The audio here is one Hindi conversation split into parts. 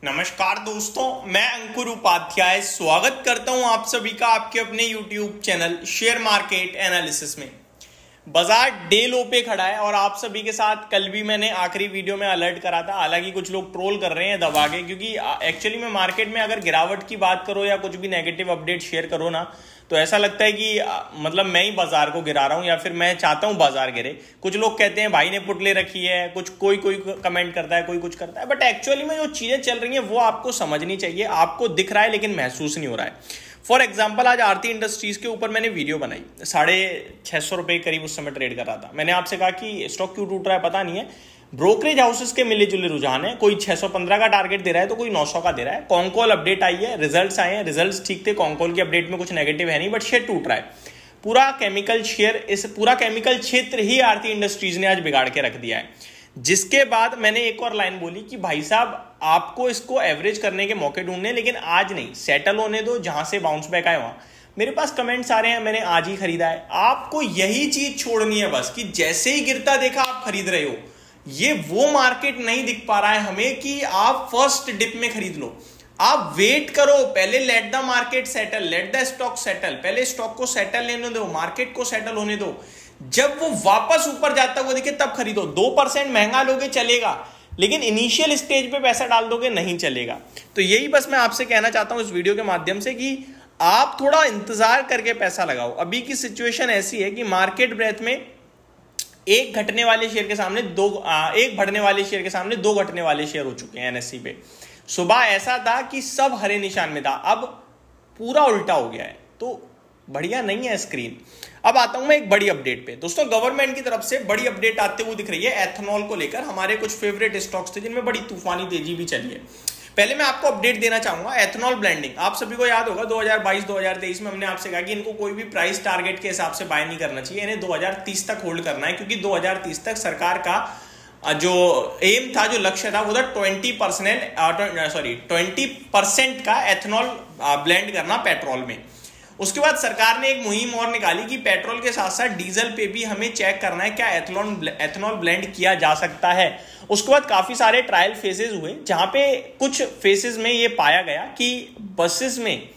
नमस्कार दोस्तों, मैं अंकुर उपाध्याय स्वागत करता हूं आप सभी का आपके अपने YouTube channel share market analysis में। बाजार डे लो पे खड़ा है और आप सभी के साथ कल भी मैंने आखिरी वीडियो में अलर्ट करा था। हालांकि कुछ लोग ट्रोल कर रहे हैं दबा के, क्योंकि एक्चुअली में मार्केट में अगर गिरावट की बात करो या कुछ भी नेगेटिव अपडेट शेयर करो ना, तो ऐसा लगता है कि मतलब मैं ही बाजार को गिरा रहा हूं या फिर मैं चाहता हूं बाजार गिरे। कुछ लोग कहते हैं भाई ने पुट ले रखी है, कुछ कोई कमेंट करता है, कोई कुछ करता है, बट एक्चुअली में जो चीजें चल रही हैं वो आपको समझनी चाहिए। आपको दिख रहा है लेकिन महसूस नहीं हो रहा है। फॉर एग्जाम्पल, आज आरती इंडस्ट्रीज के ऊपर मैंने वीडियो बनाई, 650 रुपए करीब उस समय ट्रेड कर रहा था। मैंने आपसे कहा कि स्टॉक क्यों टूट रहा है पता नहीं है। ब्रोकरेज हाउसेस के मिले जुले रुझान है, कोई 615 का टारगेट दे रहा है तो कोई 900 का दे रहा है। कॉन्कॉल अपडेट आई है, रिजल्ट्स आए हैं, रिजल्ट्स ठीक थे, कॉन्कॉल की अपडेट में कुछ नेगेटिव है नहीं, बट शेयर टूट रहा है। पूरा केमिकल क्षेत्र ही आरती इंडस्ट्रीज ने आज बिगाड़ के रख दिया है। जिसके बाद मैंने एक और लाइन बोली कि भाई साहब आपको इसको एवरेज करने के मौके ढूंढने, लेकिन आज नहीं, सेटल होने दो, जहां से बाउंस बैक आए वहां। मेरे पास कमेंट्स आ रहे हैं मैंने आज ही खरीदा है। आपको यही चीज छोड़नी है बस, कि जैसे ही गिरता देखा आप खरीद रहे हो। ये वो मार्केट नहीं दिख पा रहा है हमें कि आप फर्स्ट डिप में खरीद लो। आप वेट करो, पहले let the market settle, let the stock settle. पहले स्टॉक को सेटल लेने दो, मार्केट को सेटल होने दो। जब वो वापस ऊपर जाता हुआ दिखे तब खरीदो। 2% महंगा लोगे चलेगा, लेकिन इनिशियल स्टेज पे पैसा डाल दोगे नहीं चलेगा। तो यही बस मैं आपसे कहना चाहता हूं इस वीडियो के माध्यम से कि आप थोड़ा इंतजार करके पैसा लगाओ। अभी की सिचुएशन ऐसी है कि मार्केट ब्रेथ में एक घटने वाले शेयर के सामने एक बढ़ने वाले शेयर के सामने दो घटने वाले शेयर हो चुके हैं एनएससी पे। सुबह ऐसा था कि सब हरे निशान में था, अब पूरा उल्टा हो गया है, तो बढ़िया नहीं है स्क्रीन। अब आता हूं मैं एक बड़ी अपडेट पे। दोस्तों, गवर्नमेंट की तरफ से बड़ी अपडेट आते हुए दिख रही है एथेनॉल को लेकर। हमारे कुछ फेवरेट स्टॉक्स थे जिनमें बड़ी तूफानी तेजी भी चली है। पहले मैं आपको अपडेट देना चाहूंगा एथेनॉल ब्लेंडिंग। आप सभी को याद होगा 2022-2023 में हमने आपसे कहा कि इनको कोई भी प्राइस टारगेट के हिसाब से बाय नहीं करना चाहिए, इन्हें 2030 तक होल्ड करना है, क्योंकि 2030 तक सरकार का जो एम था, जो लक्ष्य था, वो था 20% का एथेनॉल ब्लेंड करना पेट्रोल में। उसके बाद सरकार ने एक मुहिम और निकाली कि पेट्रोल के साथ साथ डीजल पे भी हमें चेक करना है क्या एथेनॉल ब्लेंड किया जा सकता है। उसके बाद काफी सारे ट्रायल फेजेस हुए, जहां पे कुछ फेजेस में ये पाया गया कि बसेस में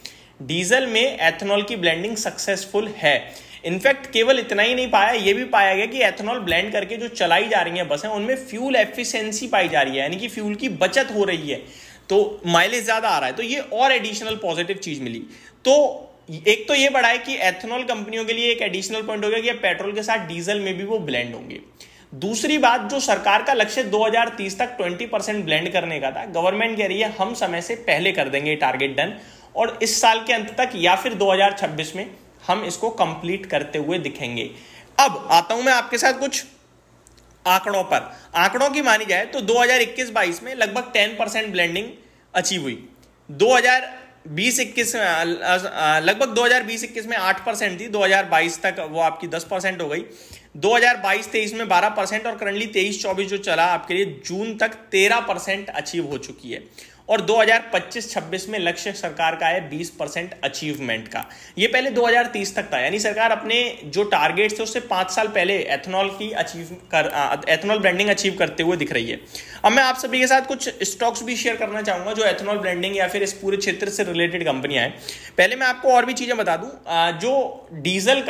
डीजल में एथेनॉल की ब्लेंडिंग सक्सेसफुल है। इनफैक्ट केवल इतना ही नहीं पाया, ये भी पाया गया कि एथेनॉल ब्लेंड करके जो चलाई जा रही है बसें, उनमें फ्यूल एफिशिएंसी पाई जा रही है, यानी कि फ्यूल की बचत हो रही है, तो माइलेज ज्यादा आ रहा है। तो ये और एडिशनल पॉजिटिव चीज मिली। तो एक तो ये बढ़ा है कि एथेनॉल कंपनियों के लिए एक एडिशनल पॉइंट हो गया कि पेट्रोल के साथ डीजल में भी वो ब्लेंड होंगे। दूसरी बात, जो सरकार का लक्ष्य 2030 तक 20% ब्लेंड करने का था, गवर्नमेंट कह रही है हम समय से पहले कर देंगे टारगेट डन, और इस साल के अंत तक या फिर 2026 में हम इसको कंप्लीट करते हुए दिखेंगे। अब आता हूं मैं आपके साथ कुछ आंकड़ों पर। आंकड़ों की मानी जाए तो 2021-22 में लगभग 10% ब्लेंडिंग अचीव हुई। 2020-21 लगभग 2020-21 में 8% थी, 2022 तक वो आपकी 10% हो गई। 2022-23 में 12% और करंटली 23-24 जो चला आपके लिए जून तक 13% अचीव हो चुकी है। और 2025-26 में लक्ष्य सरकार का है 20% अचीवमेंट का। ये पहले 2030 तक था, यानी सरकार अपने जो टारगेट्स थे उससे 5 साल पहले एथेनॉल ब्लेंडिंग अचीव करते हुए दिख रही है। अब मैं आप सभी के साथ कुछ स्टॉक्स भी शेयर करना चाहूंगा जो एथेनॉल ब्लेंडिंग या फिर इस पूरे क्षेत्र से रिलेटेड कंपनियां हैं। पहले मैं आपको और भी चीजें बता दूं, जो डीजल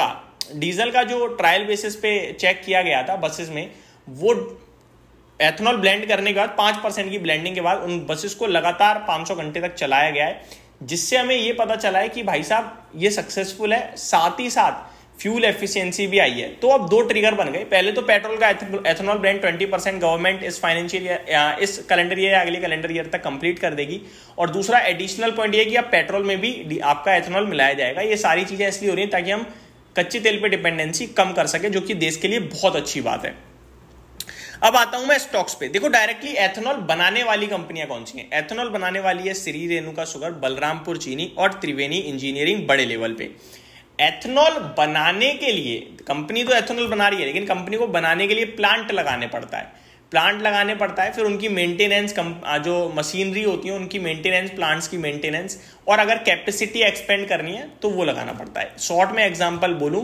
का जो ट्रायल बेसिस पे चेक किया गया था बसेस में, वो एथेनॉल ब्लेंड करने के बाद 5% की ब्लेंडिंग के बाद उन बसेस को लगातार 500 घंटे तक चलाया गया है, जिससे हमें ये पता चला है कि भाई साहब ये सक्सेसफुल है। साथ ही साथ फ्यूल एफिशिएंसी भी आई है। तो अब दो ट्रिगर बन गए। पहले तो पेट्रोल का एथेनॉल ब्लेंड 20% गवर्नमेंट इस फाइनेंशियल ईयर, इस कैलेंडर ईयर या अगले कैलेंडर ईयर तक कंप्लीट कर देगी। और दूसरा एडिशनल पॉइंट ये कि अब पेट्रोल में भी आपका एथेनॉल मिलाया जाएगा। ये सारी चीजें इसलिए हो रही है ताकि हम कच्चे तेल पे डिपेंडेंसी कम कर सके, जो कि देश के लिए बहुत अच्छी बात है। अब आता हूं मैं स्टॉक्स पे। देखो, डायरेक्टली एथेनॉल बनाने वाली कंपनियां कौन सी हैं? एथेनॉल बनाने वाली है श्री रेणुका शुगर, बलरामपुर चीनी और त्रिवेणी इंजीनियरिंग बड़े लेवल पे। एथेनॉल बनाने के लिए कंपनी तो एथेनॉल बना रही है, लेकिन कंपनी को बनाने के लिए प्लांट लगाने पड़ता है, फिर उनकी मेंटेनेंस, जो मशीनरी होती है उनकी मेंटेनेंस, प्लांट्स की मेंटेनेंस, और अगर कैपेसिटी एक्सपेंड करनी है तो वो लगाना पड़ता है। शॉर्ट में एग्जांपल बोलूं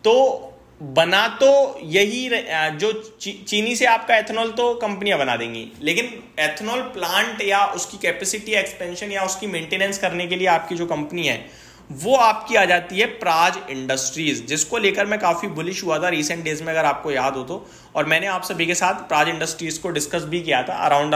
तो बना तो यही जो चीनी से आपका एथेनॉल तो कंपनियां बना देंगी, लेकिन एथेनॉल प्लांट या उसकी कैपेसिटी एक्सपेंशन या उसकी मेंटेनेंस करने के लिए आपकी जो कंपनी है वो आपकी आ जाती है प्राज इंडस्ट्रीज, जिसको लेकर मैं काफी बुलिश हुआ था रिसेंट डेज में, अगर आपको याद हो तो। और मैंने आप सभी के साथ प्राज इंडस्ट्रीज को डिस्कस भी किया था अराउंड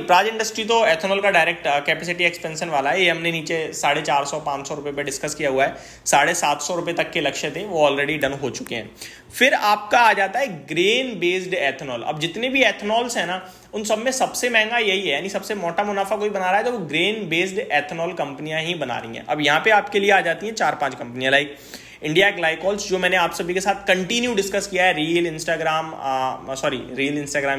प्राज इंडस्ट्री तो एथेनॉल का डायरेक्ट कैपेसिटी एक्सपेंशन वाला है, ये हमने नीचे 450-500 रुपए पे डिस्कस किया हुआ है। 750 रुपए तक के लक्ष्य थे, वो ऑलरेडी डन हो चुके हैं। फिर आपका आ जाता है ग्रेन बेस्ड एथेनॉल। अब जितने भी एथेनॉल्स है ना, उन सब में सबसे महंगा यही है, यानी सबसे मोटा मुनाफा कोई बना रहा है तो वो ग्रेन बेस्ड एथेनॉल कंपनियां ही बना रही हैं। अब यहाँ पे आपके लिए आ जाती हैं 4-5 कंपनियां, लाइक इंडिया ग्लाइकोल्स, जो मैंने आप सभी के साथ कंटिन्यू डिस्कस किया है, रील इंस्टाग्राम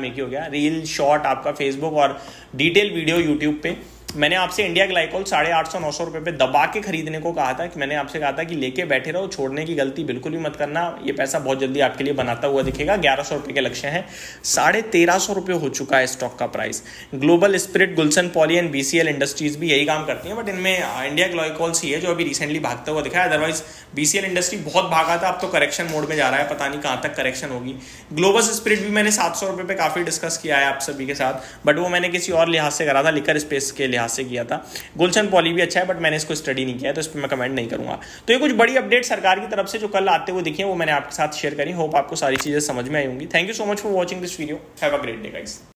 एक ही हो गया, रील शॉर्ट आपका फेसबुक और डिटेल वीडियो यूट्यूब पे। मैंने आपसे इंडिया ग्लाइकोल 850-900 रुपए पे दबा के खरीदने को कहा था, कि मैंने आपसे कहा था कि लेके बैठे रहो, छोड़ने की गलती बिल्कुल भी मत करना, ये पैसा बहुत जल्दी आपके लिए बनाता हुआ दिखेगा। 1100 रुपए के लक्ष्य हैं, 1350 रुपए हो चुका है स्टॉक का price. Global spirit, Gulshan poly and BCL industries भी यही काम करती है, बट इनमें इंडिया ग्लाइकोल्स ही है जो अभी रिसेंटली भागता हुआ दिखा है। अदरवाइज बीसीएल इंडस्ट्री बहुत भागा था, अब तो करेक्शन मोड में जा रहा है, पता नहीं कहाँ तक करेक्शन होगी। ग्लोबल स्पिरिट भी मैंने 700 रुपए पे काफी डिस्कस किया है आप सभी के साथ, बट वो मैंने किसी और लिहाज से करा था, लिकर स्पेस के लिहाज से किया था। गुलशन पॉली भी अच्छा है, बट मैंने इसको स्टडी नहीं किया है, तो इस पर मैं कमेंट नहीं करूंगा। तो ये कुछ बड़ी अपडेट सरकार की तरफ से जो कल आते हुए दिखे, वो मैंने आपके साथ शेयर करी। होप आपको सारी चीजें समझ में आई होंगी। Thank you so much for watching this video. Have a great day guys.